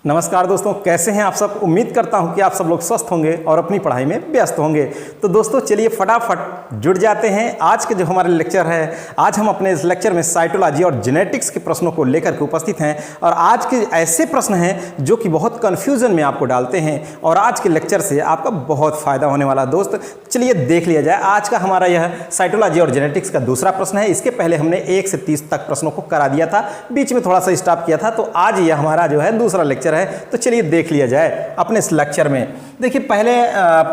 नमस्कार दोस्तों, कैसे हैं आप सब। उम्मीद करता हूं कि आप सब लोग स्वस्थ होंगे और अपनी पढ़ाई में व्यस्त होंगे। तो दोस्तों चलिए फटाफट जुड़ जाते हैं। आज के जो हमारे लेक्चर है, आज हम अपने इस लेक्चर में साइटोलॉजी और जेनेटिक्स के प्रश्नों को लेकर के उपस्थित हैं। और आज के ऐसे प्रश्न हैं जो कि बहुत कन्फ्यूजन में आपको डालते हैं और आज के लेक्चर से आपका बहुत फायदा होने वाला। दोस्त चलिए देख लिया जाए। आज का हमारा यह साइटोलॉजी और जेनेटिक्स का दूसरा प्रश्न है। इसके पहले हमने 1 से 30 तक प्रश्नों को करा दिया था, बीच में थोड़ा सा स्टॉप किया था। तो आज यह हमारा जो है दूसरा लेक्चर है। तो चलिए देख लिया जाए अपने इस लेक्चर में। देखिए पहले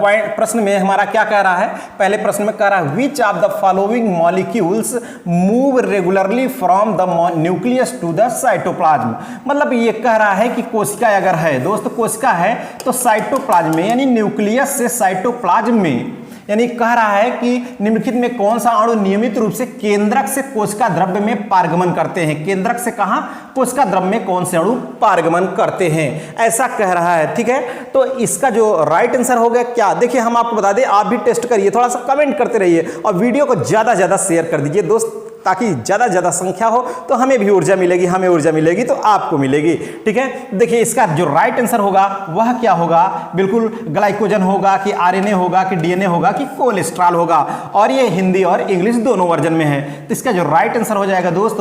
पॉइंट प्रश्न में हमारा क्या कह रहा है। पहले प्रश्न में कह रहा है which of the following molecules move regularly from the nucleus to the cytoplasm. मतलब ये कह रहा है कि कोशिका अगर है दोस्त, कोशिका है तो साइटोप्लाज्म में यानी न्यूक्लियस से साइटोप्लाज्म में, यानी कह रहा है कि निम्नलिखित में कौन सा अणु नियमित रूप से केंद्रक से कोशिका द्रव्य में पारगमन करते हैं। केंद्रक से कहां, कोशिका द्रव्य में कौन से अणु पारगमन करते हैं, ऐसा कह रहा है। ठीक है, तो इसका जो राइट आंसर हो गया क्या, देखिए हम आपको बता दें, आप भी टेस्ट करिए, थोड़ा सा कमेंट करते रहिए और वीडियो को ज्यादा ज्यादा शेयर कर दीजिए दोस्त, ताकि ज़्यादा ज़्यादा संख्या हो तो हमें भी ऊर्जा मिलेगी, हमें ऊर्जा मिलेगी तो आपको मिलेगी। ठीक है, देखिए इसका जो राइट आंसर होगा वह क्या होगा, बिल्कुल ग्लाइकोजन होगा कि आरएनए होगा कि डीएनए होगा कि कोलेस्ट्रॉल होगा। और ये हिंदी और इंग्लिश दोनों वर्जन में है। तो इसका जो राइट आंसर हो जाएगा दोस्त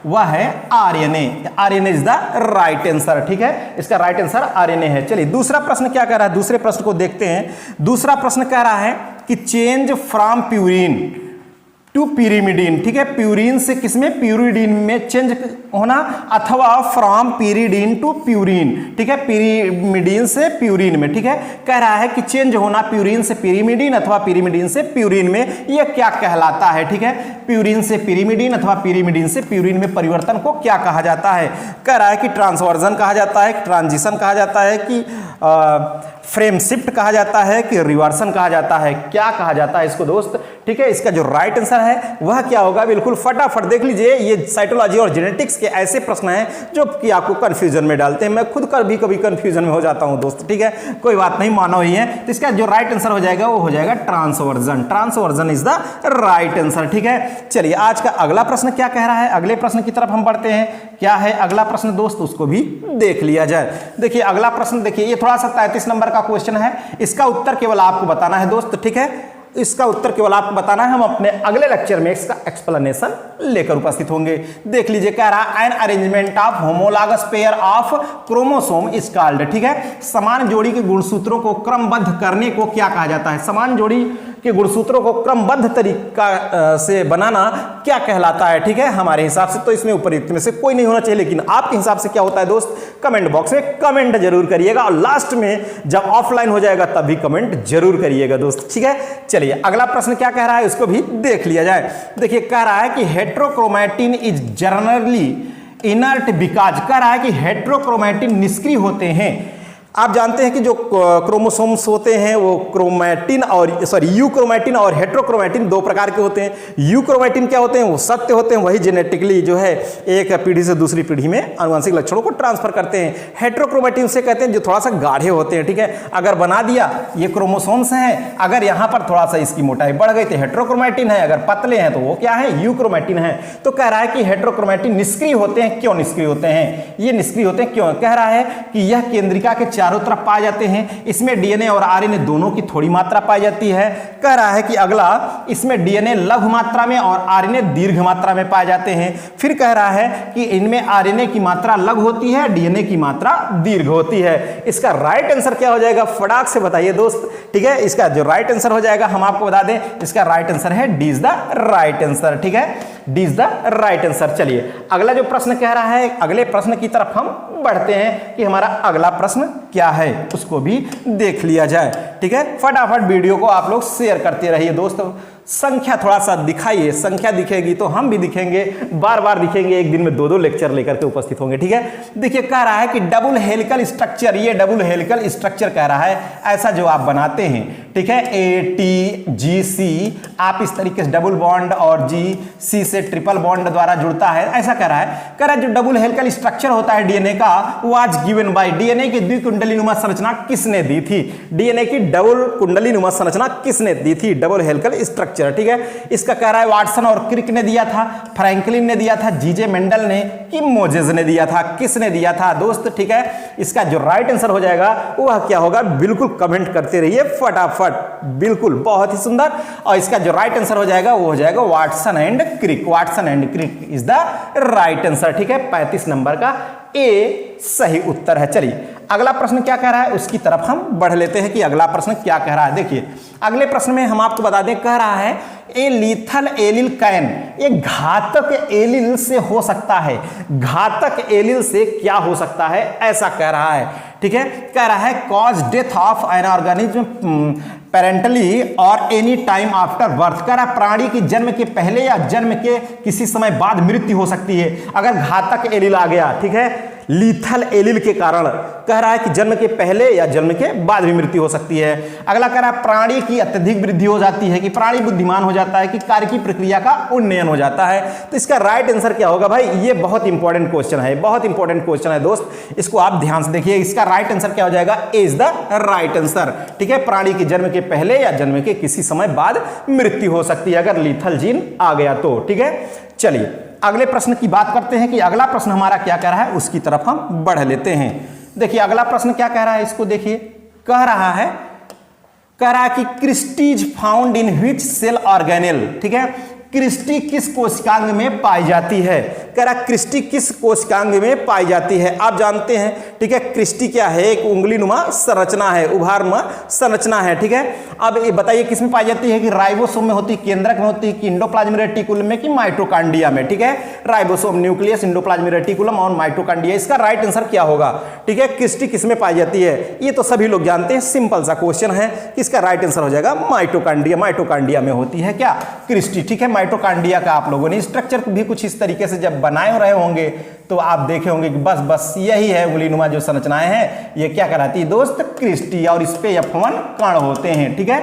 वह है RNA. RNA is the right answer. ठीक है, इसका राइट आंसर आरएनए है। चलिए दूसरा प्रश्न क्या कह रहा है, दूसरे प्रश्न को देखते हैं। दूसरा प्रश्न कह रहा है कि change from purine to pyrimidine। ठीक है, प्यूरिन से किसमें, प्यूरिडीन में चेंज होना, अथवा फ्रॉम pyridine टू प्यूरिन। ठीक है, pyrimidine से प्यूरिन में। ठीक है, कह रहा है कि चेंज होना प्यूरिन से pyrimidine अथवा pyrimidine से प्यूरिन में, यह क्या कहलाता है। ठीक है, प्यूरिन से pyrimidine अथवा pyrimidine से प्यूरिन में परिवर्तन को क्या कहा जाता है। कह रहा है कि ट्रांसवर्जन कहा जाता है, ट्रांजिशन कहा जाता है, कि फ्रेम शिफ्ट कहा जाता है, कि रिवर्सन कहा जाता है, क्या कहा जाता है इसको दोस्त। ठीक है, इसका जो राइट आंसर है वह क्या होगा, बिल्कुल फटाफट देख लीजिए। ये साइटोलॉजी और जेनेटिक्स के ऐसे प्रश्न हैं जो कि आपको कंफ्यूजन में डालते हैं। मैं खुद कभी कभी कंफ्यूजन में हो जाता हूं दोस्त। ठीक है, कोई बात नहीं, मानो ही है। तो इसका जो राइट आंसर हो जाएगा वो हो जाएगा transversion. Transversion is the right answer. ठीक है, चलिए आज का अगला प्रश्न क्या कह रहा है, अगले प्रश्न की तरफ हम बढ़ते हैं। क्या है अगला प्रश्न दोस्त, उसको भी देख लिया जाए। देखिए अगला प्रश्न, देखिए ये थोड़ा सा 33 नंबर का क्वेश्चन है। इसका उत्तर केवल आपको बताना है दोस्त। ठीक है, इसका उत्तर केवल आपको बताना है। हम अपने अगले लेक्चर में इसका एक्सप्लेनेशन लेकर उपस्थित होंगे। देख लीजिए, कह रहा an arrangement of homologous pair of chromosome is called. ठीक है, समान जोड़ी के गुणसूत्रों को क्रमबद्ध करने को क्या कहा जाता है। समान जोड़ी के गुणसूत्रों को क्रमबद्ध तरीका से बनाना क्या कहलाता है। ठीक है, हमारे हिसाब से तो इसमें उपयुक्त में से कोई नहीं होना चाहिए, लेकिन आपके हिसाब से क्या होता है दोस्त, कमेंट बॉक्स में कमेंट जरूर करिएगा और लास्ट में जब ऑफलाइन हो जाएगा तब भी कमेंट जरूर करिएगा दोस्त। ठीक है, चलिए अगला प्रश्न क्या कह रहा है उसको भी देख लिया जाए। देखिए कह रहा है कि heterochromatin is generally inert because, कह रहा है कि हेट्रोक्रोमैटिन निष्क्रिय होते हैं। आप जानते हैं कि जो क्रोमोसोम्स होते हैं वो क्रोमैटिन और यूक्रोमैटिन और हेट्रोक्रोमैटिन दो प्रकार के होते हैं। यूक्रोमैटिन क्या होते हैं, वो सत्य होते हैं, वही जेनेटिकली जो है एक पीढ़ी से दूसरी पीढ़ी में आनुवंशिक लक्षणों को ट्रांसफर करते हैं। हेट्रोक्रोमैटिन से कहते हैं जो थोड़ा सा गाढ़े होते हैं। ठीक है, अगर बना दिया ये क्रोमोसोम्स हैं, अगर यहाँ पर थोड़ा सा इसकी मोटाई बढ़ गई तो हेट्रोक्रोमैटिन है, अगर पतले हैं तो वो क्या है, यूक्रोमैटिन है। तो कह रहा है कि हेट्रोक्रोमैटिन निष्क्रिय होते हैं। क्यों निष्क्रिय होते हैं, ये निष्क्रिय होते हैं क्यों, कह रहा है कि यह केंद्रिका के चारों तरफ पाए जाते हैं। इसमें डीएनए और आरएनए दोनों की थोड़ी मात्रा पाई जाती है। कह रहा है कि अगला, इसमें डीएनए लघु मात्रा में और आरएनए दीर्घ मात्रा में पाए जाते हैं। फिर कह रहा है कि इनमें आरएनए की मात्रा लघु होती है, डीएनए की मात्रा दीर्घ होती है। इसका राइट आंसर क्या हो जाएगा, फटाक से बताइए दोस्त। ठीक है, इसका जो राइट आंसर हो जाएगा हम आपको बता दें, इसका राइट आंसर है D is the right answer. ठीक है, D is the right answer. चलिए अगला जो प्रश्न कह रहा है, अगले प्रश्न की तरफ हम बढ़ते हैं कि हमारा अगला प्रश्न क्या है, उसको भी देख लिया जाए। ठीक है, फटाफट वीडियो को आप लोग शेयर करते रहिए दोस्तों। संख्या थोड़ा सा दिखाइए, संख्या दिखेगी तो हम भी दिखेंगे, बार बार दिखेंगे, एक दिन में 2-2 लेक्चर लेकर के उपस्थित होंगे। ठीक है, देखिए कह रहा है कि डबल हेलिकल स्ट्रक्चर, ये डबल हेलिकल स्ट्रक्चर कह रहा है, ऐसा जो आप बनाते हैं। ठीक है, ATGC आप इस तरीके से डबल बॉन्ड और GC से ट्रिपल बॉन्ड द्वारा जुड़ता है, ऐसा कह रहा है जो डबल हेलिकल स्ट्रक्चर होता है डीएनए का वो आज गिवन बाय डीएनए की द्विकुंडलीनुमा संरचना किसने दी थी, डीएनए की डबल कुंडलीनुमा संरचना किसने दी थी, डबल हेलिकल स्ट्रक्चर। ठीक है, इसका कह रहा है वाटसन और क्रिक ने दिया था, फ्रैंकलिन ने दिया था, जीजे मेंडल ने कि मोजेस ने दिया था, किसने दिया था दोस्त। ठीक है, इसका जो राइट आंसर हो जाएगा वह क्या होगा, बिल्कुल कमेंट करते रहिए फटाफट, बिल्कुल बहुत ही सुंदर। और इसका जो राइट आंसर हो जाएगा वो हो जाएगा Watson and Crick, Watson and Crick is the right answer. ठीक है, 35 नंबर का ए सही उत्तर है। चलिए अगला प्रश्न क्या कह रहा है उसकी तरफ हम बढ़ लेते हैं कि अगला प्रश्न क्या कह रहा है। देखिए अगले प्रश्न में हम आपको बता दें, कह रहा है ए लीथल एलिल कैन, ये घातक एलिल से हो सकता है, घातक एलिल से क्या हो सकता है ऐसा कह रहा है। ठीक है, कह रहा है cause death of an organism parenterally और एनी टाइम आफ्टर बर्थ, कह रहा प्राणी की जन्म के पहले या जन्म के किसी समय बाद मृत्यु हो सकती है अगर घातक एलिल आ गया। ठीक है, लीथल एलिल के कारण कह रहा है कि जन्म के पहले या जन्म के बाद भी मृत्यु हो सकती है। अगला कह रहा है प्राणी की अत्यधिक वृद्धि हो जाती है, कि प्राणी बुद्धिमान हो जाता है, कि कार्य की प्रक्रिया का उन्नयन हो जाता है। तो इसका राइट आंसर क्या होगा भाई, ये बहुत इंपॉर्टेंट क्वेश्चन है, बहुत इंपॉर्टेंट क्वेश्चन है दोस्त, इसको आप ध्यान से देखिए। इसका राइट आंसर क्या हो जाएगा, ए इज द राइट आंसर। ठीक है, प्राणी की जन्म के पहले या जन्म के किसी समय बाद मृत्यु हो सकती है अगर लीथल जीन आ गया तो। ठीक है, चलिए अगले प्रश्न की बात करते हैं कि अगला प्रश्न हमारा क्या कह रहा है उसकी तरफ हम बढ़ लेते हैं। देखिए अगला प्रश्न क्या कह रहा है, इसको देखिए, कह रहा है कि cristae found in which cell organelle. ठीक है, क्रिस्टी किस कोशिकांग में पाई जाती है, कह रहा क्रिस्टी किस कोशिकांग में पाई जाती है। आप जानते हैं, ठीक है, क्रिस्टी क्या है, एक उंगलीनुमा संरचना है, उभारनुमा संरचना है। ठीक है, अब ये बताइए किस में पाई जाती है, कि राइबोसोम में होती है, केंद्रक में होती है, कि इंडोप्लाज्मिक रेटिकुलम में, कि माइटोकांड्रिया में। ठीक है, राइबोसोम, न्यूक्लियस, इंडोप्लाज्मिक रेटिकुलम और माइटोकांड्रिया। इसका राइट आंसर क्या होगा। ठीक है, क्रिस्टी किस में पाई जाती है, ये तो सभी लोग जानते हैं, सिंपल सा क्वेश्चन है। इसका राइट आंसर हो जाएगा माइटोकांड्रिया, माइटोकांड्रिया में होती है क्या, क्रिस्टी। ठीक है, माइटोकांड्रिया का आप लोगों ने स्ट्रक्चर भी कुछ इस तरीके से जब बनाए रहे होंगे तो आप देखे होंगे कि बस यही है उंगलीनुमा जो संरचनाएं हैं, ये क्या कहलाती है दोस्त, क्रिस्टी, और इस पे F1 कण होते हैं। ठीक है,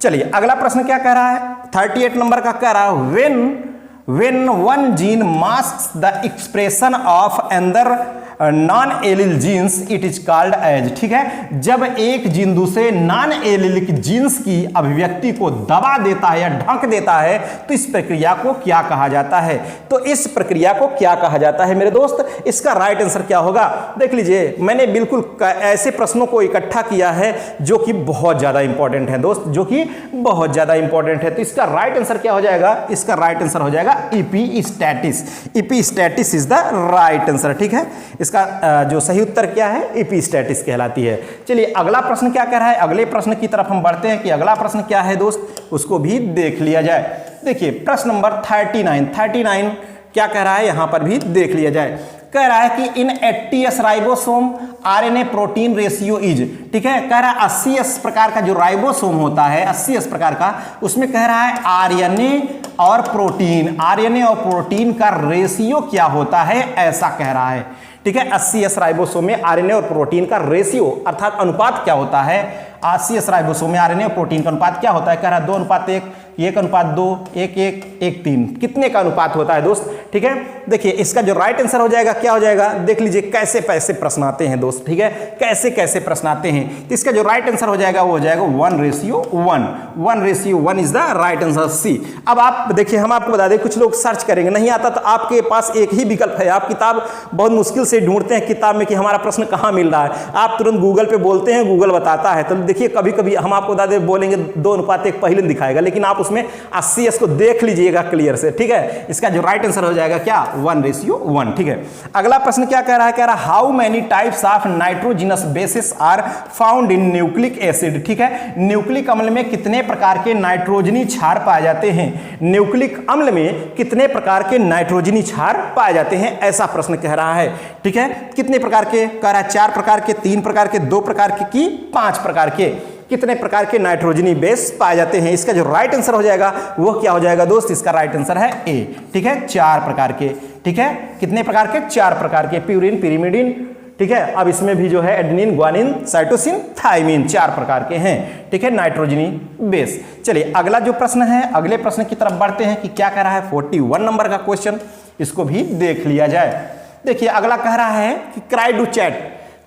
चलिए अगला प्रश्न क्या कह रहा है, 38 नंबर का कह रहा है when one gene masks the expression of another non allele genes it is called as. ठीक है, जब एक जीन दूसरे नॉन एलिलिक जीन्स की अभिव्यक्ति को दबा देता है या ढक देता है तो इस प्रक्रिया को क्या कहा जाता है, तो इस प्रक्रिया को क्या कहा जाता है मेरे दोस्त। इसका राइट आंसर क्या होगा, देख लीजिए, मैंने बिल्कुल ऐसे प्रश्नों को इकट्ठा किया है जो कि बहुत ज्यादा इंपॉर्टेंट है दोस्त, जो कि बहुत ज्यादा इंपॉर्टेंट है। तो इसका राइट आंसर क्या हो जाएगा, इसका राइट आंसर हो जाएगा इपीस्टैटिस, इपीस्टैटिस इज द राइट आंसर। ठीक है, इसका जो सही उत्तर क्या है, इपीस्टैटिस कहलाती है। चलिए अगला प्रश्न क्या कह रहा है, अगले प्रश्न की तरफ हम बढ़ते हैं कि अगला प्रश्न क्या है दोस्त, उसको भी देख लिया जाए। देखिए प्रश्न नंबर 39 क्या कह रहा है, यहां पर भी देख लिया जाए। कह रहा है कि इन 80s ribosome RNA protein ratio is. ठीक है, कह रहा है 80s प्रकार का जो राइबोसोम होता है 80s प्रकार का, उसमें कह रहा है आरएनए और प्रोटीन, आरएनए और प्रोटीन का रेशियो क्या होता है ऐसा कह रहा है। ठीक है, 80s राइबोसोम में आरएनए और प्रोटीन का रेशियो अर्थात अनुपात क्या होता है, 80s राइबोसोम में आरएनए और प्रोटीन का अनुपात क्या होता है, कह रहा है 2:1, 1:2, 1:1, कितने का अनुपात होता है दोस्त। ठीक है, देखिए इसका जो राइट आंसर हो जाएगा क्या हो जाएगा, देख लीजिए कैसे प्रश्न आते हैं दोस्त। ठीक है, कैसे प्रश्न आते हैं, तो इसका जो राइट आंसर हो जाएगा वो हो जाएगा 1:1, 1:1 is the right answer C. अब आप देखिए, हम आपको बता दें, कुछ लोग सर्च करेंगे, नहीं आता तो आपके पास एक ही विकल्प है, आप किताब बहुत मुश्किल से ढूंढते हैं किताब में कि हमारा प्रश्न कहाँ मिल रहा है, आप तुरंत गूगल पे बोलते हैं, गूगल बताता है। तो देखिए कभी कभी हम आपको बता दें, बोलेंगे 2:1 पहले दिखाएगा, लेकिन आप उसमें 80s को देख लीजिएगा क्लियर से। ठीक है, इसका जो राइट आंसर हो जाएगा क्या, 1:1। ठीक है, अगला प्रश्न क्या कह रहा है, कह रहा है how many types of nitrogenous bases are found in nucleic acid. ठीक है, न्यूक्लिक अम्ल में कितने प्रकार के नाइट्रोजनी क्षार पाए जाते हैं, न्यूक्लिक अम्ल में कितने प्रकार के नाइट्रोजनी क्षार पाए जाते हैं ऐसा प्रश्न कह रहा है। ठीक है, कितने प्रकार के, कह रहा है 4 प्रकार के, 3 प्रकार के, 2 प्रकार के, की 5 प्रकार के, कितने प्रकार के नाइट्रोजनी बेस पाए जाते हैं। इसका जो राइट आंसर हो जाएगा वो क्या हो जाएगा दोस्त, इसका राइट आंसर है ए। ठीक है, 4 प्रकार के। ठीक है, कितने प्रकार के, 4 प्रकार के, प्यूरिन, पिरिमिडिन, ठीक है। अब इसमें भी जो है एडेनिन, ग्वानिन, साइटोसिन, थाइमिन 4 प्रकार के हैं, ठीक है, नाइट्रोजनी बेस। चलिए अगला जो प्रश्न है, अगले प्रश्न की तरफ बढ़ते हैं कि क्या कह रहा है 41 नंबर का क्वेश्चन, इसको भी देख लिया जाए। देखिए अगला कह रहा है कि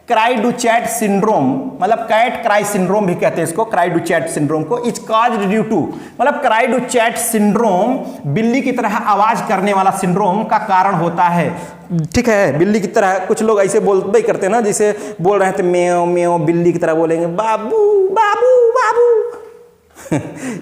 क्राइडुचैट सिंड्रोम, मतलब कैट क्राई सिंड्रोम भी कहते हैं इसको, क्राइडुचैट सिंड्रोम को, इज काज्ड ड्यू टू, मतलब क्राइडुचैट सिंड्रोम बिल्ली की तरह आवाज करने वाला सिंड्रोम का कारण होता है, ठीक है। बिल्ली की तरह कुछ लोग ऐसे बोलते करते हैं ना, जैसे बोल रहे थे म्याओ म्याओ, बिल्ली की तरह बोलेंगे बाबू बाबू बाबू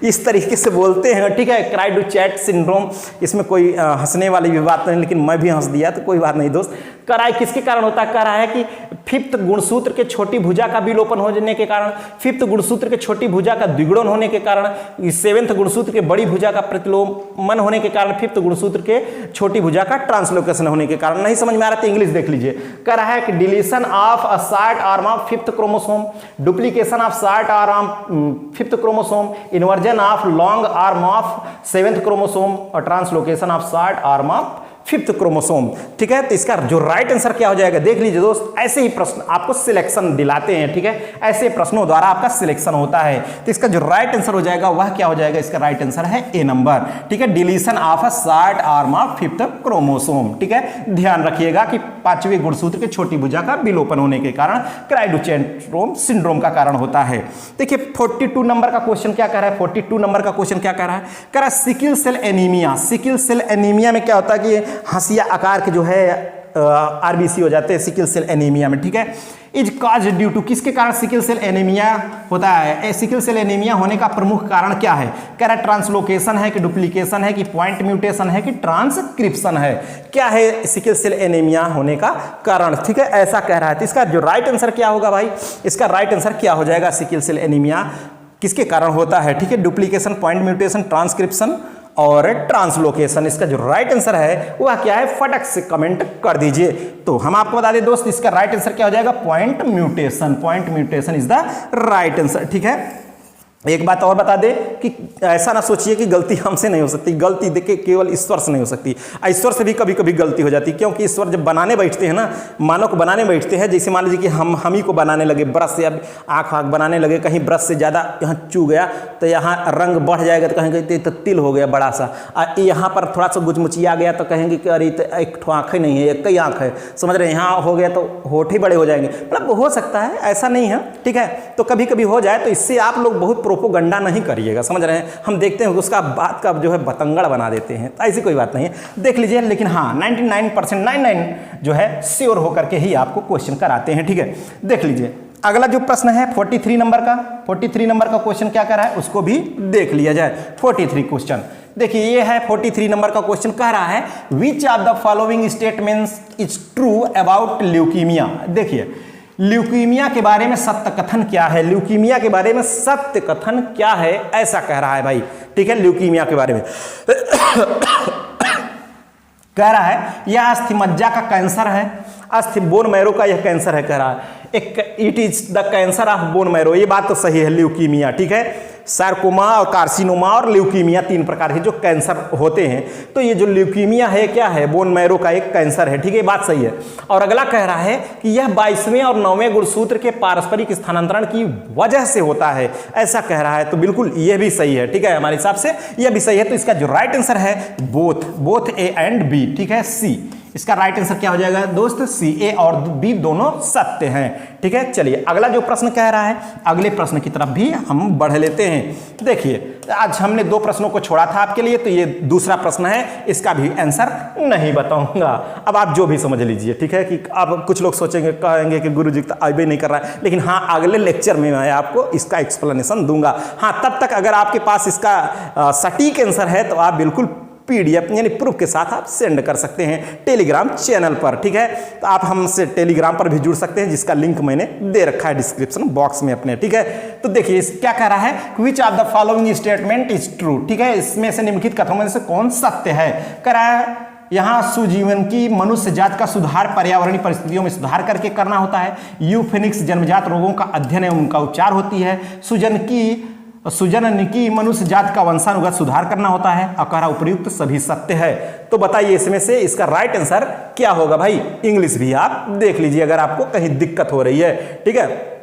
इस तरीके से बोलते हैं, ठीक है। क्राइडुचैट सिंड्रोम, इसमें कोई हंसने वाली भी बात नहीं, लेकिन मैं भी हंस दिया तो कोई बात नहीं दोस्त। कराई किसके कारण होता है? कह रहा है कि फिफ्थ गुणसूत्र के छोटी भुजा का विलोपन होने के कारण, फिफ्थ गुणसूत्र के छोटी भुजा का द्विगुणन होने के कारण, सेवेंथ गुणसूत्र के बड़ी भुजा का प्रतिलोमन होने के कारण, फिफ्थ गुणसूत्र के छोटी भुजा का ट्रांसलोकेशन होने के कारण। नहीं समझ में आ रहा तो इंग्लिश देख लीजिए। कह रहा है कि deletion of a short arm of fifth chromosome, duplication of short arm fifth chromosome, inversion of long arm of seventh chromosome और translocation of short arm of fifth chromosome, ठीक है। तो इसका जो राइट आंसर क्या हो जाएगा देख लीजिए दोस्त। ऐसे ही प्रश्न आपको सिलेक्शन दिलाते हैं, ठीक है, ऐसे प्रश्नों द्वारा आपका सिलेक्शन होता है। तो इसका जो राइट आंसर हो जाएगा वह क्या हो जाएगा? इसका राइट आंसर है ए नंबर, ठीक है, deletion of a short arm of fifth chromosome, ठीक है। ध्यान रखिएगा कि 5वें गुणसूत्र के छोटी भुजा का विलोपन होने के कारण क्राइडुचैट सिंड्रोम का कारण होता है। देखिए 42 नंबर का क्वेश्चन क्या कह रहा है, 42 नंबर का क्वेश्चन क्या कह रहा है? कह रहा है sickle cell anaemia. Sickle cell anaemia में क्या होता है कि हंसिया आकार के जो है आरबीसी हो जाते हैं सिकल सेल एनीमिया में, ठीक है। इज काज ड्यू टू, किसके कारण सिकल सेल एनीमिया होता है? सिकल सेल एनीमिया होने का प्रमुख कारण क्या है? कह रहा है ट्रांसलोकेशन है कि डुप्लीकेशन है कि पॉइंट म्यूटेशन है कि ट्रांसक्रिप्शन है? क्या है सिकल सेल एनीमिया होने का कारण, ठीक है, ऐसा कह रहा है। तो इसका जो राइट आंसर क्या होगा भाई? इसका राइट आंसर क्या हो जाएगा? सिकल सेल एनीमिया किसके कारण होता है, ठीक है, डुप्लीकेशन, पॉइंट म्यूटेशन, ट्रांसक्रिप्शन और ट्रांसलोकेशन। इसका जो राइट आंसर है वह क्या है? फटक से कमेंट कर दीजिए। तो हम आपको बता दें दोस्त, इसका राइट आंसर क्या हो जाएगा? Point mutation. Point mutation is the right answer, ठीक है। एक बात और बता दे कि ऐसा ना सोचिए कि गलती हमसे नहीं हो सकती, गलती देखिए केवल ईश्वर से नहीं हो सकती, ईश्वर से भी कभी कभी गलती हो जाती है, क्योंकि ईश्वर जब बनाने बैठते हैं ना, मानव को बनाने बैठते हैं, जैसे मान लीजिए कि हम ही को बनाने लगे ब्रश से, अब आँख बनाने लगे, कहीं ब्रश से ज़्यादा यहाँ चू गया तो यहाँ रंग बढ़ जाएगा, तो कहेंगे तो तिल हो गया बड़ा सा, यहाँ पर थोड़ा सा गुचमुचिया गया तो कहेंगे कि अरे एक ठो आँख ही नहीं है, एक ही आँख है, समझ रहे हैं, यहाँ हो गया तो होठ ही बड़े हो जाएंगे, मतलब हो सकता है, ऐसा नहीं है, ठीक है। तो कभी कभी हो जाए तो इससे आप लोग बहुत प्रोपोगंडा नहीं करिएगा, समझ रहे हैं। हम देखते हैं उसका बात का जो है बतंगड़ बना देते हैं, तो ऐसी कोई बात नहीं है, देख लीजिए। लेकिन हाँ 99% 99 जो है श्योर होकर के ही आपको क्वेश्चन कराते हैं, ठीक है। देख लीजिए अगला जो प्रश्न है 43 नंबर का, 43 नंबर का क्वेश्चन क्या कर रहा है उसको भी देख लिया जाए। 43 क्वेश्चन देखिए, ये है 43 नंबर का क्वेश्चन। कह रहा है which of the following statements is true about leukaemia. देखिए ल्यूकीमिया के बारे में सत्य कथन क्या है, ल्यूकीमिया के बारे में सत्य कथन क्या है, ऐसा कह रहा है भाई, ठीक है। ल्यूकीमिया के बारे में कह रहा है यह अस्थि मज्जा का कैंसर है, अस्थि बोन मैरो का यह कैंसर है, कह रहा है it is the cancer of bone marrow. ये बात तो सही है, ल्यूकीमिया, ठीक है। सार्कोमा और कार्सिनोमा और ल्यूकीमिया 3 प्रकार के जो कैंसर होते हैं, तो ये जो ल्यूकीमिया है क्या है? बोन मैरो का एक कैंसर है, ठीक है, बात सही है। और अगला कह रहा है कि यह 22वें और 9वें गुणसूत्र के पारस्परिक स्थानांतरण की वजह से होता है, ऐसा कह रहा है। तो बिल्कुल ये भी सही है, ठीक है, हमारे हिसाब से यह भी सही है। तो इसका जो राइट आंसर है बोथ ए एंड बी, ठीक है, सी। इसका राइट आंसर क्या हो जाएगा दोस्त? सी, ए और बी दोनों सत्य हैं, ठीक है। चलिए अगला जो प्रश्न कह रहा है, अगले प्रश्न की तरफ भी हम बढ़ लेते हैं। देखिए आज हमने 2 प्रश्नों को छोड़ा था आपके लिए, तो ये दूसरा प्रश्न है, इसका भी आंसर नहीं बताऊंगा, अब आप जो भी समझ लीजिए, ठीक है। कि अब कुछ लोग सोचेंगे, कहेंगे कि गुरुजी तो अभी नहीं कर रहा है, लेकिन हाँ अगले लेक्चर में मैं आपको इसका एक्सप्लेनेशन दूंगा। हाँ तब तक अगर आपके पास इसका सटीक आंसर है तो आप बिल्कुल PDF यानी प्रूफ के साथ आप सेंड कर सकते हैं टेलीग्राम चैनल पर, ठीक है। तो आप हमसे टेलीग्राम पर भी जुड़ सकते हैं, जिसका लिंक मैंने दे रखा है डिस्क्रिप्शन बॉक्स में अपने, ठीक है। तो देखिए क्या कह रहा है, which of the following statement is true, ठीक है, इसमें से निम्नलिखित कथनों में से कौन सत्य है? कह रहा है यहाँ सुजीवन की मनुष्य जात का सुधार पर्यावरणीय परिस्थितियों में सुधार करके करना होता है, यूफेनिक्स जन्मजात रोगों का अध्ययन एवं उनका उपचार होती है, सुजन की सुजन ने कि मनुष्य जात का वंशानुगत सुधार करना होता है और कह रहा उपयुक्त सभी सत्य है। तो बताइए इसमें से इसका राइट आंसर क्या होगा भाई। इंग्लिश भी आप देख लीजिए अगर आपको कहीं दिक्कत हो रही है, ठीक है।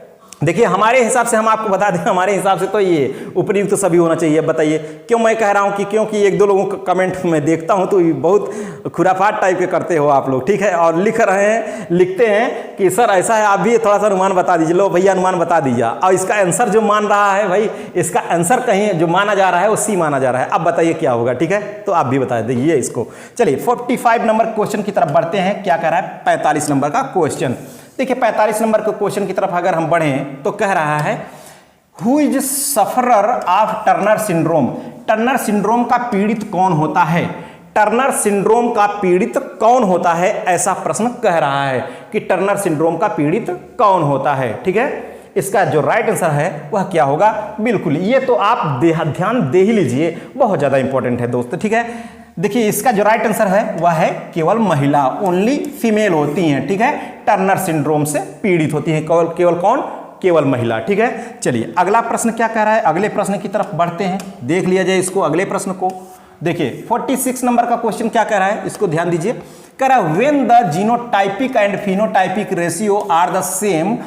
देखिए हमारे हिसाब से हम आपको बता दें, हमारे हिसाब से तो ये उपयुक्त तो सभी होना चाहिए। बताइए क्यों मैं कह रहा हूं कि क्योंकि एक दो लोगों का कमेंट मैं देखता हूं तो बहुत खुराफात टाइप के करते हो आप लोग, ठीक है, और लिखते हैं कि सर ऐसा है, आप भी थोड़ा सा अनुमान बता दीजिए। लो भैया अनुमान बता दीजिए। और इसका आंसर जो मान रहा है भाई, इसका आंसर कहीं जो माना जा रहा है वो सी माना जा रहा है। अब बताइए क्या होगा, ठीक है, तो आप भी बता दीजिए इसको। चलिए 45 नंबर क्वेश्चन की तरफ बढ़ते हैं। क्या कह रहा है 45 नंबर का क्वेश्चन। देखिए 45 नंबर के क्वेश्चन की तरफ अगर हम बढ़ें तो कह रहा है who is sufferer of Turner syndrome. Turner syndrome का पीड़ित कौन होता है। टर्नर सिंड्रोम का पीड़ित कौन होता है, ऐसा प्रश्न कह रहा है कि टर्नर सिंड्रोम का पीड़ित कौन होता है, ठीक है। इसका जो राइट आंसर है वह क्या होगा। बिल्कुल ये तो आप ध्यान दे ही लीजिए, बहुत ज्यादा इंपॉर्टेंट है दोस्त, ठीक है। देखिए इसका जो राइट आंसर है वह है केवल महिला, ओनली फीमेल होती हैं, ठीक है, टर्नर सिंड्रोम से पीड़ित होती हैं। केवल कौन, केवल महिला, ठीक है। चलिए अगला प्रश्न क्या कह रहा है, अगले प्रश्न की तरफ बढ़ते हैं, देख लिया जाए इसको अगले प्रश्न को। देखिए 46 नंबर का क्वेश्चन क्या कह रहा है, इसको ध्यान दीजिए। कह रहा है when the genotypic and phenotypic ratio are the same,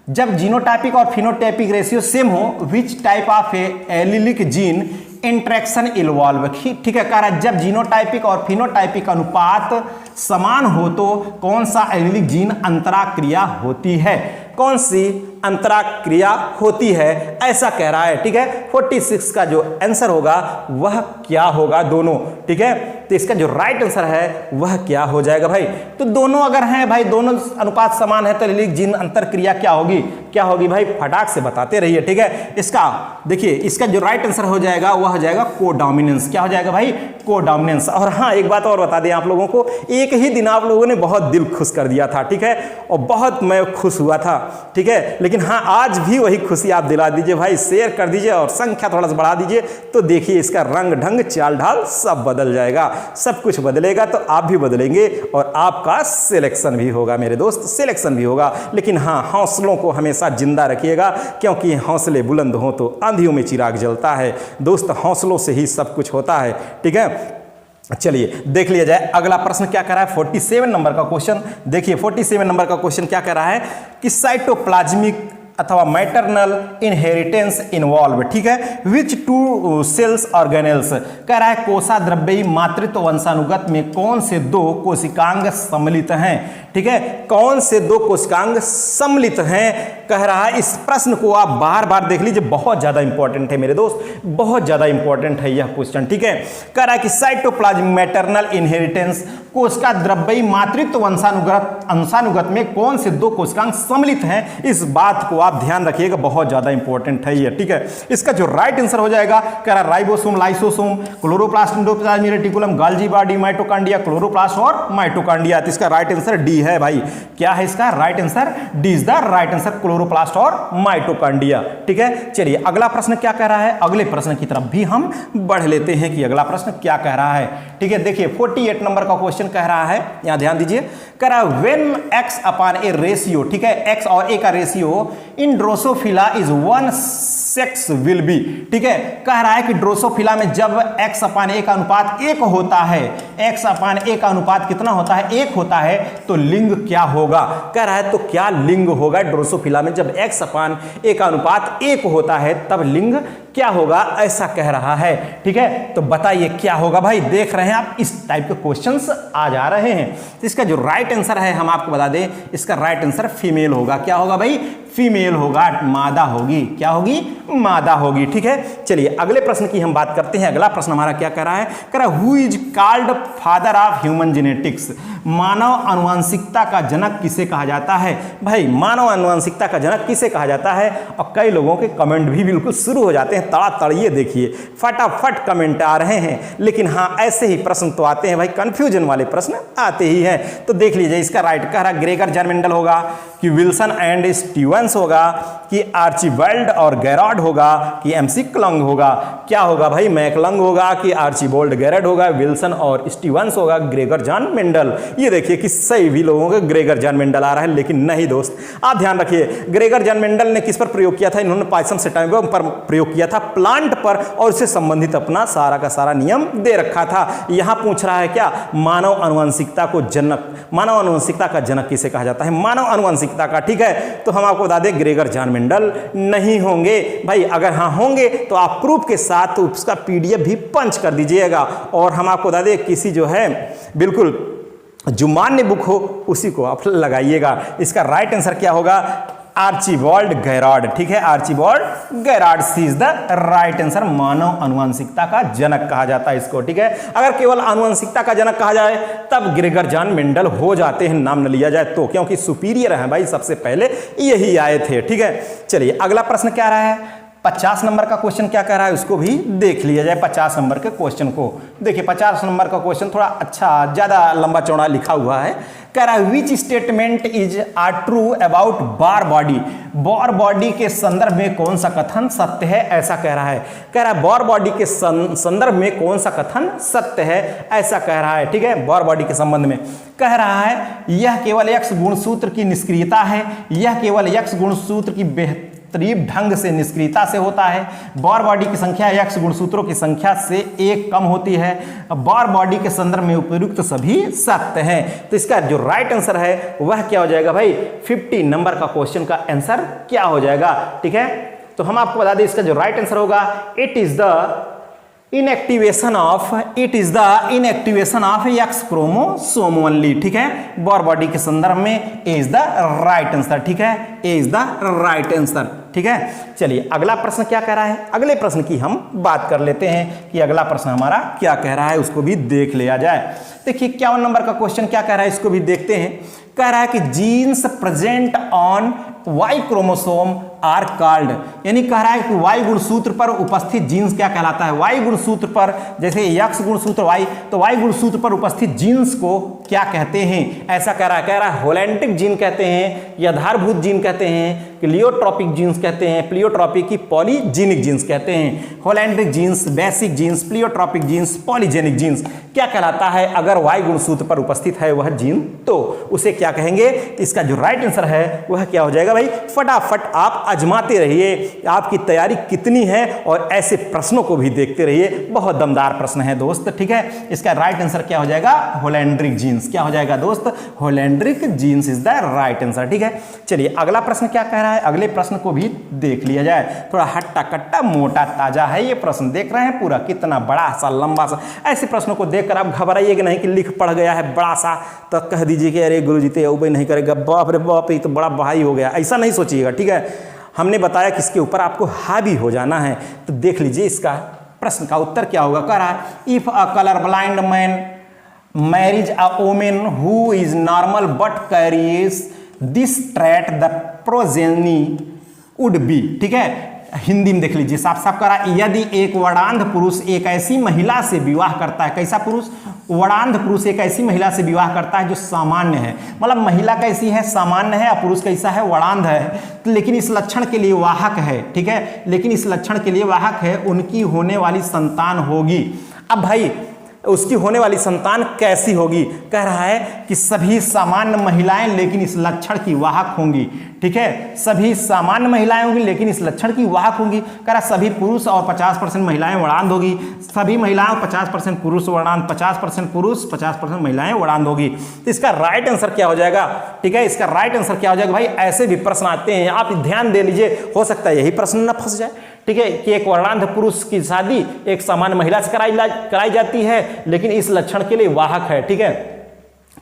जब जीनोटाइपिक और फिनोटाइपिक रेशियो सेम हो, which type of allelic gene interaction involve, ठीक है। कह रहा है जब जीनोटाइपिक और फिनोटाइपिक अनुपात समान हो तो कौन सा एलिलिक जीन अंतराक्रिया होती है, कौन सी अंतराक्रिया होती है, ऐसा कह रहा है, ठीक है। 46 का जो आंसर होगा वह क्या होगा, दोनों, ठीक है। तो इसका जो राइट आंसर है वह क्या हो जाएगा भाई। तो दोनों अगर हैं भाई, दोनों अनुपात समान है तो एलिलिक जीन अंतरक्रिया क्या होगी, क्या होगी भाई, फटाक से बताते रहिए, ठीक है। इसका देखिए इसका जो राइट आंसर हो जाएगा वह हो जाएगा कोडोमिनेंस। क्या हो जाएगा भाई, कोडोमिनेंस। और हाँ एक बात और बता दें आप लोगों को, एक ही दिन आप लोगों ने बहुत दिल खुश कर दिया था, ठीक है, और बहुत मैं खुश हुआ था, ठीक है। लेकिन हाँ आज भी वही खुशी आप दिला दीजिए भाई, शेयर कर दीजिए और संख्या थोड़ा सा बढ़ा दीजिए, तो देखिए इसका रंग ढंग चाल ढाल सब बदल जाएगा, सब कुछ बदलेगा, तो आप भी बदलेंगे और आपका सिलेक्शन भी होगा मेरे दोस्त, सिलेक्शन भी होगा। लेकिन हाँ हौसलों को हमेशा जिंदा रखिएगा, क्योंकि हौसले बुलंद हों तो आंधियों में चिराग जलता है दोस्त, हौसलों से ही सब कुछ होता है, ठीक है। चलिए देख लिया जाए अगला प्रश्न क्या कह रहा है, 47 नंबर का क्वेश्चन। देखिए 47 नंबर का क्वेश्चन क्या कह रहा है कि साइटोप्लाज्मिक अथवा मैटरनल इनहेरिटेंस इन्वॉल्व, ठीक है, विच टू सेल्स ऑर्गेनेल्स। कह रहा है कोशाद्रव्यी मातृत्व वंशानुगत में कौन से दो कोशिकांग सम्मिलित हैं, ठीक है, कौन से दो कोशिकांग सम्मिलित हैं, कह रहा है। इस प्रश्न को आप बार बार देख लीजिए, बहुत ज्यादा इंपॉर्टेंट है मेरे दोस्त, बहुत ज्यादा इंपॉर्टेंट है यह क्वेश्चन, ठीक है। कह रहा है कि साइटोप्लाज्मिक मैटरनल इनहेरिटेंस कोशिका द्रव्यी मातृत्व वंशानुगत में कौन से दो कोशिकांग सम्मिलित हैं, इस बात को आप ध्यान रखिएगा, बहुत ज्यादा इंपॉर्टेंट है ये, ठीक है। इसका जो राइट आंसर हो जाएगा, कह रहा है ribosome, lysosome, chloroplast, endoplasm, reticulum, Golgi body, mitochondria, chloroplast और माइटोकॉन्ड्रिया। तो इसका राइट आंसर डी है भाई। क्या है इसका right answer, D is the right answer, chloroplast और माइटोकॉन्ड्रिया, ठीक है। चलिए अगला प्रश्न क्या कह रहा है, अगले प्रश्न की तरफ भी हम बढ़ लेते हैं कि अगला प्रश्न क्या कह रहा है, ठीक है। देखिए 48 नंबर का क्वेश्चन कह रहा है, यहां ध्यान दीजिए, कह रहा है when x upon A ratio, ठीक है, x और a का ratio in Drosophila is 1 sex will be, ठीक है। कह रहा है कि ड्रोसोफिला में जब x अपान a का अनुपात 1 होता है, x अपान a का अनुपात कितना होता है, 1 होता है, तो लिंग क्या होगा। कह रहा है तो क्या लिंग होगा ड्रोसोफिला में जब x अपान a का अनुपात 1 होता है, तब लिंग क्या होगा, ऐसा कह रहा है, ठीक है। तो बताइए क्या होगा भाई। देख रहे हैं आप इस टाइप के क्वेश्चंस आ जा रहे हैं। तो इसका जो राइट आंसर है हम आपको बता दें, इसका राइट आंसर फीमेल होगा। क्या होगा भाई, फीमेल होगा, मादा होगी। क्या होगी, मादा होगी, ठीक है। चलिए अगले प्रश्न की हम बात करते हैं। अगला प्रश्न हमारा क्या कह रहा है, कह रहा है who is called father of human genetics. मानव आनुवंशिकता का जनक किसे कहा जाता है। भाई मानव आनुवंशिकता का जनक किसे कहा जाता है, और कई लोगों के कमेंट भी बिल्कुल शुरू हो जाते हैं तड़ातड़िए, देखिए फटाफट कमेंट आ रहे हैं। लेकिन हाँ ऐसे ही प्रश्न तो आते हैं भाई, कंफ्यूजन वाले प्रश्न आते ही हैं। तो देख लीजिए इसका राइट कह रहा है ग्रेगर जर्मेंडल होगा, कि विल्सन एंड स्टीवंस होगा, कि आर्चिबाल्ड और गैराड होगा, कि एमसी क्लंग होगा। क्या होगा भाई, मैकलंग होगा, कि आर्चिबाल्ड गैराड होगा, विल्सन और स्टीवंस होगा, ग्रेगर जॉन मेंडल। ये देखिए कि सही भी लोगों का ग्रेगर जॉन मेंडल आ रहा है, लेकिन नहीं दोस्त, आप ध्यान रखिए ग्रेगर जॉन मेंडल ने किस पर प्रयोग किया था, इन्होंने पाइथन सिस्टम पर प्रयोग किया था, प्लांट पर, और उससे संबंधित अपना सारा का सारा नियम दे रखा था। यहां पूछ रहा है क्या, मानव आनुवंशिकता को जनक, मानव आनुवंशिकता का जनक किसे कहा जाता है, मानव आनुवंशिकता का, ठीक है। तो हम आपको बता दें ग्रेगर जॉन मेंडल नहीं होंगे भाई, अगर हाँ होंगे तो आप प्रूफ के साथ उसका पीडीएफ भी पंच कर दीजिएगा। और हम आपको बता दें किसी जो है बिल्कुल जो मान्य बुक हो उसी को आप लगाइएगा। इसका राइट आंसर क्या होगा, आर्चिबाल्ड गैरार्ड, ठीक है, Archibald Garrod C is the right answer. मानव आनुवंशिकता का जनक कहा जाता है इसको, ठीक है। अगर केवल आनुवंशिकता का जनक कहा जाए तब ग्रेगर जॉन मेंडल हो जाते हैं, नाम न लिया जाए तो, क्योंकि सुपीरियर है भाई, सबसे पहले यही आए थे, ठीक है। चलिए अगला प्रश्न क्या रहा है, 50 नंबर का क्वेश्चन क्या कह रहा है उसको भी देख लिया जाए। 50 नंबर के क्वेश्चन को देखिए, 50 नंबर का क्वेश्चन थोड़ा अच्छा ज्यादा लंबा चौड़ा लिखा हुआ है। कह रहा है which statement is are true about Barr body, Barr body के संदर्भ में कौन सा कथन सत्य है, ऐसा कह रहा है। कह रहा है बार बॉडी के संदर्भ में कौन सा कथन सत्य है, ऐसा कह रहा है, ठीक है। बार बॉडी के संबंध में कह रहा है यह केवल एक्स गुणसूत्र की निष्क्रियता है, यह केवल एक्स गुणसूत्र की बेहतरीन ढंग से निष्क्रियता से होता है। बार बॉडी की संख्या एक्स गुणसूत्रों की संख्या से एक कम होती है। बार बॉडी के संदर्भ में उपयुक्त सभी सत्य हैं। तो इसका जो राइट आंसर है वह क्या हो जाएगा भाई, 50 नंबर का क्वेश्चन का आंसर क्या हो जाएगा, ठीक है। तो हम आपको बता दें इसका जो राइट आंसर होगा, it is the inactivation of x chromosome only, ठीक है। बार बॉडी के संदर्भ में ए इज द राइट आंसर, ठीक है, ए इज द राइट आंसर, ठीक है। चलिए अगला प्रश्न क्या कह रहा है, अगले प्रश्न की हम बात कर लेते हैं कि अगला प्रश्न हमारा क्या कह रहा है, उसको भी देख लिया जाए। देखिए 51 नंबर का क्वेश्चन क्या कह रहा है, इसको भी देखते हैं। कह रहा है कि genes present on Y chromosome are called, यानी कह रहा है कि वाई गुणसूत्र पर उपस्थित जीन्स क्या कहलाता है। वाई गुणसूत्र पर, जैसे एक्स गुणसूत्र वाई, तो वाई गुणसूत्र पर उपस्थित जीन्स को क्या कहते हैं, ऐसा कह रहा है होलैंड्रिक जीन कहते हैं, या आधारभूत जीन कहते हैं, प्लियोट्रॉपिक जीन्स कहते हैं, प्लियोट्रॉपिक की पॉलीजेनिक जीन्स कहते हैं। Holandric genes, basic genes, pleiotropic genes, polygenic genes क्या कहलाता है अगर वाई गुणसूत्र पर उपस्थित है वह जीन, तो उसे क्या कहेंगे। इसका जो राइट आंसर है वह क्या हो जाएगा भाई, फटाफट आप आजमाते रहिए, आपकी तैयारी कितनी है, और ऐसे प्रश्नों को भी देखते रहिए, बहुत दमदार प्रश्न है दोस्त, ठीक है। इसका राइट आंसर क्या हो जाएगा, होलैंड्रिक जीन्स, क्या हो जाएगा दोस्त, holandric genes is the right answer, ठीक है। चलिए अगला प्रश्न क्या कह रहा है, अगले प्रश्न को भी देख लिया जाए। थोड़ा हट्टा कट्टा मोटा ताजा है ये प्रश्न, देख रहे हैं पूरा कितना बड़ा सा लंबा सा। ऐसे प्रश्नों को देखकर आप घबराइएगा नहीं कि लिख पढ़ गया है बड़ा सा तो कह दीजिए कि अरे गुरुजी तो उबे नहीं करेगा, बाप रे बाप ये तो बड़ा भाई हो गया, ऐसा नहीं सोचिएगा, ठीक है। हमने बताया कि इसके ऊपर आपको हावी हो जाना है। तो देख लीजिए इसका प्रश्न का उत्तर क्या होगा। कह रहा है if a colour blind man marriage a women who is normal but carries this trait the progeny would be, ठीक है। हिंदी में देख लीजिए साफ साफ करा, यदि एक वर्णांध पुरुष एक ऐसी महिला से विवाह करता है, कैसा पुरुष, वर्णांध पुरुष एक ऐसी महिला से विवाह करता है जो सामान्य है, मतलब महिला कैसी है, सामान्य है, और पुरुष कैसा है, वर्णांध है, लेकिन इस लक्षण के लिए वाहक है, ठीक है, लेकिन इस लक्षण के लिए वाहक है, उनकी होने वाली संतान होगी। अब भाई उसकी होने वाली संतान कैसी होगी, कह रहा है कि सभी सामान्य महिलाएं लेकिन इस लक्षण की वाहक होंगी, ठीक है, सभी सामान्य महिलाएं होंगी लेकिन इस लक्षण की वाहक होंगी। कह रहा सभी पुरुष और 50% महिलाएं वर्णांध होगी, सभी महिलाओं 50% पुरुष वर्णांध, 50% पुरुष 50% महिलाएं वर्णांध होगी। तो इसका राइट आंसर क्या हो जाएगा, ठीक है, इसका राइट आंसर क्या हो जाएगा भाई। ऐसे भी प्रश्न आते हैं, आप ध्यान दे लीजिए, हो सकता है यही प्रश्न न फंस जाए, ठीक है, कि एक वर्णांध पुरुष की शादी एक सामान्य महिला से कराई जाती है लेकिन इस लक्षण के लिए वाहक है, ठीक है।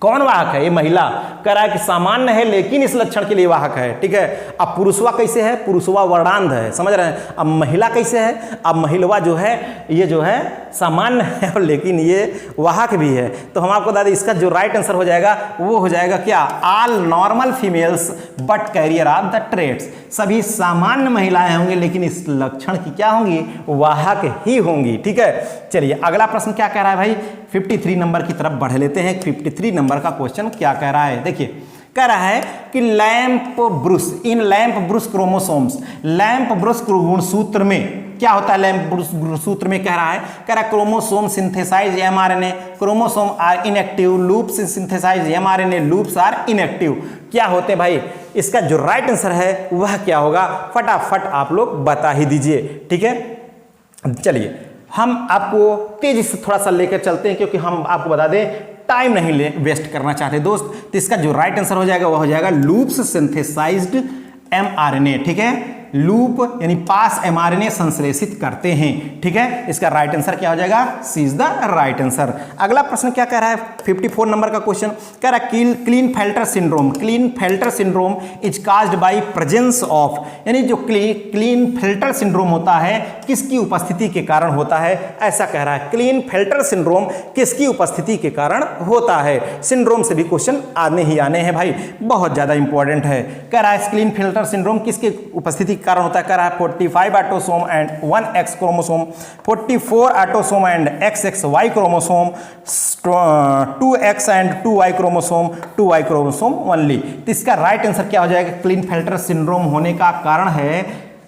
कौन वाहक है, ये महिला, कह रहा है कि सामान्य है लेकिन इस लक्षण के लिए वाहक है, ठीक है। अब पुरुषवा कैसे है, पुरुषवा वर्णांध है, समझ रहे हैं। अब महिला कैसे है, अब महिलवा जो है ये जो है सामान्य है और लेकिन ये वाहक भी है। तो हम आपको बता दें इसका जो राइट आंसर हो जाएगा वो हो जाएगा क्या, all normal females but carrier of the traits, सभी सामान्य महिलाएं होंगी लेकिन इस लक्षण की क्या होंगी, वाहक ही होंगी, ठीक है। चलिए अगला प्रश्न क्या कह रहा है भाई, 53 नंबर की तरफ बढ़ लेते हैं। 53 नंबर का क्वेश्चन क्या कह रहा है, देखिए कह रहा है कि lampbrush in lampbrush chromosomes, lampbrush गुणसूत्र में क्या होता है लैम्ब सूत्र में कह रहा है chromosome synthesise mRNA, chromosome are inactive, loops synthesise mRNA, loops are inactive. क्या होते हैं भाई? इसका जो राइट आंसर है वह क्या होगा, फटाफट आप लोग बता ही दीजिए। ठीक है, चलिए हम आपको तेजी से थोड़ा सा लेकर चलते हैं, क्योंकि हम आपको बता दें टाइम नहीं वेस्ट करना चाहते दोस्त। तो इसका जो राइट आंसर हो जाएगा वह हो जाएगा लूप्स सिंथेसाइज्ड एमआरएनए। ठीक है, लूप यानी पास एमआरएनए संश्लेषित करते हैं। ठीक है, इसका राइट आंसर क्या हो जाएगा, सी इज द राइट आंसर। अगला प्रश्न क्या कह रहा है, 54 नंबर का क्वेश्चन कह रहा है Klinefelter syndrome. Klinefelter syndrome is caused by presence of, यानी जो क्लीनफेल्टर सिंड्रोम होता है किसकी उपस्थिति के कारण होता है, ऐसा कह रहा है। क्लीनफेल्टर सिंड्रोम किसकी उपस्थिति के कारण होता है? सिंड्रोम से भी क्वेश्चन आने ही आने हैं भाई, बहुत ज्यादा इंपॉर्टेंट है। कह रहा है क्लीनफेल्टर सिंड्रोम किसके उपस्थिति कारण होता है? कह रहा है 45 autosome and 1X chromosome, 44 autosome and XXY chromosome, 2X and 2Y chromosome, 2Y chromosome only. तो इसका राइट आंसर क्या हो जाएगा? क्लीनफेल्टर सिंड्रोम होने का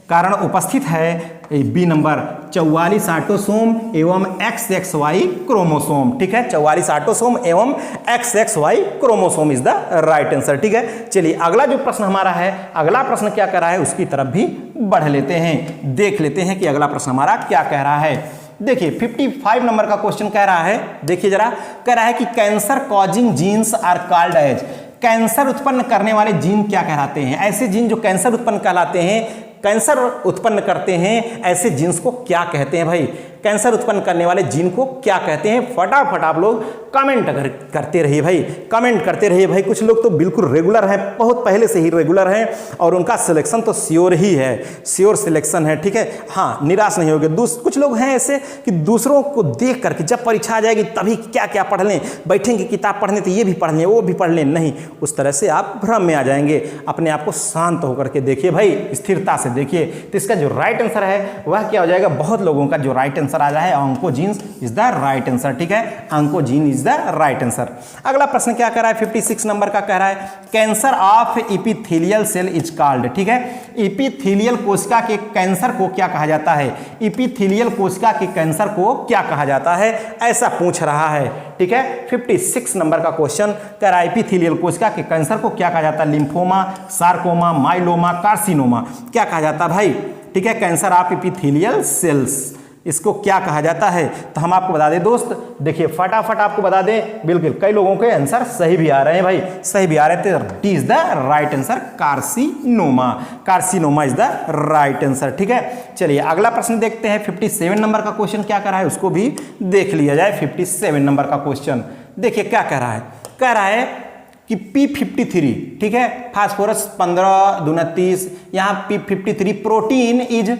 कारण उपस्थित है बी नंबर 44 ऑटोसोम एवं XXY क्रोमोसोम। ठीक है, 44 ऑटोसोम एवं XXY chromosome is the right answer. ठीक है, चलिए अगला जो प्रश्न हमारा है, अगला प्रश्न क्या कर रहा है उसकी तरफ भी बढ़ लेते हैं, देख लेते हैं कि अगला प्रश्न हमारा क्या कह रहा है। देखिए 55 नंबर का क्वेश्चन कह रहा है, देखिए जरा, कह रहा है कि cancer causing genes are called as, cancer उत्पन्न करने वाले जीन क्या कहलाते हैं? ऐसे जीन जो कैंसर उत्पन्न कहलाते हैं, कैंसर उत्पन्न करते हैं, ऐसे जीन्स को क्या कहते हैं भाई? कैंसर उत्पन्न करने वाले जीन को क्या कहते हैं? फटाफट आप लोग कमेंट करते रहिए भाई, कमेंट करते रहिए भाई। कुछ लोग तो बिल्कुल रेगुलर हैं, बहुत पहले से ही रेगुलर हैं और उनका सिलेक्शन तो श्योर ही है, श्योर सिलेक्शन है। ठीक है, हाँ निराश नहीं होगे। कुछ लोग हैं ऐसे कि दूसरों को देख करके जब परीक्षा आ जाएगी तभी क्या क्या पढ़ लें, बैठेंगे किताब पढ़ने तो ये भी पढ़ लें वो भी पढ़ लें, नहीं, उस तरह से आप भ्रम में आ जाएंगे। अपने आप को शांत होकर के देखिए भाई, स्थिरता से देखिए। तो इसका जो राइट आंसर है वह क्या हो जाएगा? बहुत लोगों का जो राइट आंसर आ रहा है oncogenes is the right answer. ठीक है, oncogene is the right answer. अगला प्रश्न क्या कह रहा है, 56 नंबर का कह रहा है cancer of epithelial cell is called. ठीक है, इपिथेलियल कोशिका के कैंसर को क्या कहा जाता है? इपिथेलियल कोशिका के कैंसर को क्या कहा जाता है, ऐसा पूछ रहा है। ठीक है, 56 नंबर का क्वेश्चन कह रहा है इपिथेलियल कोशिका के कैंसर को क्या कहा जाता है? लिम्फोमा, सार्कोमा, माइलोमा, कार्सिनोमा, क्या कहा जाता है भाई? ठीक है, कैंसर ऑफ इपिथेलियल सेल्स, इसको क्या कहा जाता है? तो हम आपको बता दें दोस्त, देखिए फटाफट आपको बता दें, बिल्कुल कई लोगों के आंसर सही भी आ रहे हैं भाई, सही भी आ रहे थे। D is the right answer, carcinoma, carcinoma is the right answer. ठीक है, चलिए अगला प्रश्न देखते हैं। 57 नंबर का क्वेश्चन क्या कर रहा है उसको भी देख लिया जाए। 57 नंबर का क्वेश्चन देखिए क्या कह रहा है, कह रहा है कि P53, ठीक है, फास्फोरस 15 दूना 30, यहाँ P53 protein is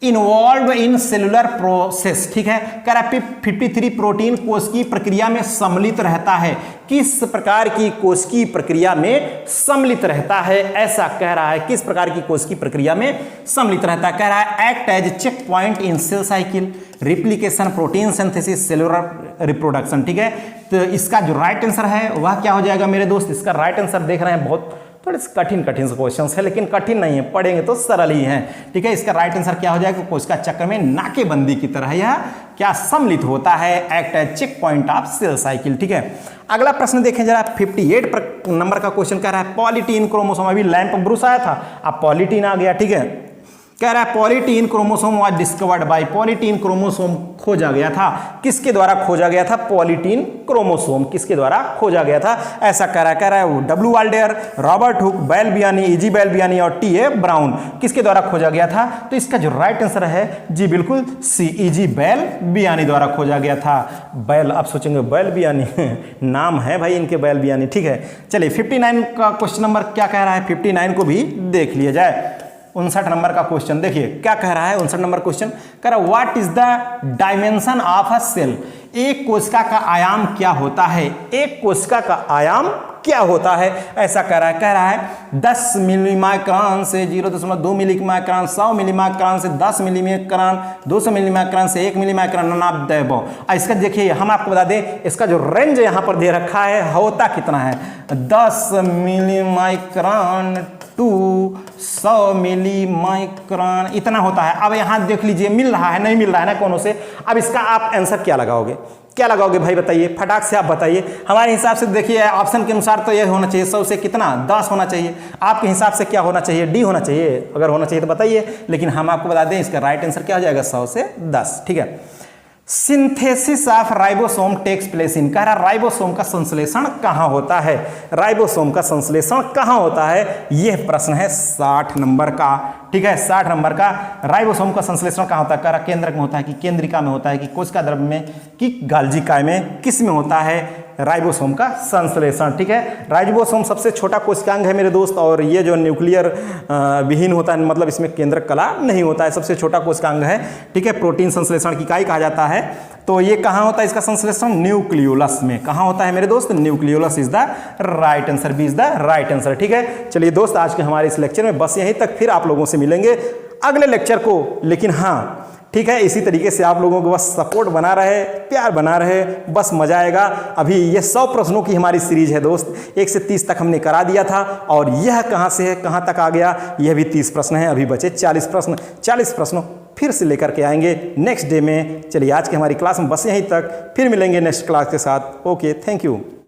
involve in cellular process. ठीक है, कह रहा है P53 प्रोटीन कोशिकीय प्रक्रिया में सम्मिलित रहता है। किस प्रकार की कोशिकीय प्रक्रिया में सम्मिलित रहता है, ऐसा कह रहा है। किस प्रकार की कोशिकीय प्रक्रिया में सम्मिलित रहता है? कह रहा है act as check point in cell cycle, replication, protein synthesis, cellular reproduction. ठीक है, तो इसका जो राइट आंसर है वह क्या हो जाएगा मेरे दोस्त? इसका राइट आंसर देख रहे हैं, बहुत थोड़े कठिन क्वेश्चन है, लेकिन कठिन नहीं है, पढ़ेंगे तो सरल ही है। ठीक है, इसका राइट आंसर क्या हो जाएगा? कोशिका चक्र में नाकेबंदी की तरह यह क्या सम्मिलित होता है, act as check point of cell cycle. ठीक है, अगला प्रश्न देखें जरा। 58 नंबर का क्वेश्चन कह रहा है पॉलीटीन क्रोमोसोम, अभी लैंप ब्रूस आया था, अब पॉलीटीन आ गया। ठीक है, कह रहा है polytene chromosome was discovered by, polytene chromosome खोजा गया था, किसके द्वारा खोजा गया था? पॉलीटीन क्रोमोसोम किसके द्वारा खोजा गया था, ऐसा कह रहा है W Waldeyer, Robert Hooke, Balbiani, E G Balbiani और टी ए ब्राउन, किसके द्वारा खोजा गया था? तो इसका जो राइट आंसर है जी बिल्कुल सी, इजी बेल बियानी द्वारा खोजा गया था। बेल, आप सोचेंगे बेल बियानी नाम है भाई इनके, बेल बियानी। ठीक है, चलिए 59 का क्वेश्चन नंबर क्या कह रहा है, 59 को भी देख लिया जाए। 59 नंबर का क्वेश्चन देखिए क्या कह रहा है। 59 नंबर क्वेश्चन कह रहा है what is the dimension of a cell, एक कोशिका का आयाम क्या होता है? एक कोशिका का आयाम क्या होता है, ऐसा कह रहा है 10 मिलीमाइक्रॉन से 0.2 मिलीमाइक्रॉन, 100 मिलीमाइक्रॉन से 10 मिलीमाइक्रॉन, 200 मिलीमाइक्रॉन से 1 मिलीमाइक्रॉन। इसका देखिए हम आपको बता दें, इसका जो रेंज यहाँ पर दे रखा है होता कितना है? 10 मिलीमाइक्रॉन 100 मिली माइक्रॉन इतना होता है। अब यहाँ देख लीजिए मिल रहा है नहीं मिल रहा है ना कोनों से। अब इसका आप आंसर क्या लगाओगे, क्या लगाओगे भाई बताइए, फटाक से आप बताइए। हमारे हिसाब से देखिए ऑप्शन के अनुसार तो ये होना चाहिए 100 से कितना 10 होना चाहिए। आपके हिसाब से क्या होना चाहिए, डी होना चाहिए। अगर होना चाहिए तो बताइए, लेकिन हम आपको बता दें इसका राइट आंसर क्या हो जाएगा 100 से 10। ठीक है। Synthesis of ribosome takes place in, कह रहा राइबोसोम का संश्लेषण कहाँ होता है, राइबोसोम का संश्लेषण कहाँ होता है, यह प्रश्न है 60 नंबर का। ठीक है, 60 नंबर का। राइबोसोम का संश्लेषण कहाँ होता है, कह रहा केंद्रक में होता है कि केंद्रिका में होता है कि कोशिका द्रव्य में कि गाल्जी काय में, किस में होता है राइबोसोम का संश्लेषण। ठीक है, राइबोसोम सबसे छोटा कोशिकांग है मेरे दोस्त, और ये जो न्यूक्लियर विहीन होता है, मतलब इसमें केंद्रक कला नहीं होता है, सबसे छोटा कोशिकांग है। ठीक है, प्रोटीन संश्लेषण की इकाई कहा जाता है। तो ये कहाँ होता है इसका संश्लेषण, न्यूक्लियोलस में। कहाँ होता है मेरे दोस्त, nucleolus is the right answer, B is the right answer. ठीक है, चलिए दोस्त आज के हमारे इस लेक्चर में बस यहीं तक, फिर आप लोगों से मिलेंगे अगले लेक्चर को। लेकिन हाँ ठीक है, इसी तरीके से आप लोगों को बस सपोर्ट बना रहे, प्यार बना रहे, बस मजा आएगा। अभी ये 100 प्रश्नों की हमारी सीरीज है दोस्त, 1 से 30 तक हमने करा दिया था, और यह कहाँ से है कहाँ तक आ गया, यह भी 30 प्रश्न है, अभी बचे 40 प्रश्न। 40 प्रश्नों फिर से लेकर के आएंगे नेक्स्ट डे में। चलिए आज की हमारी क्लास में बस यहीं तक, फिर मिलेंगे नेक्स्ट क्लास के साथ। Okay, thank you.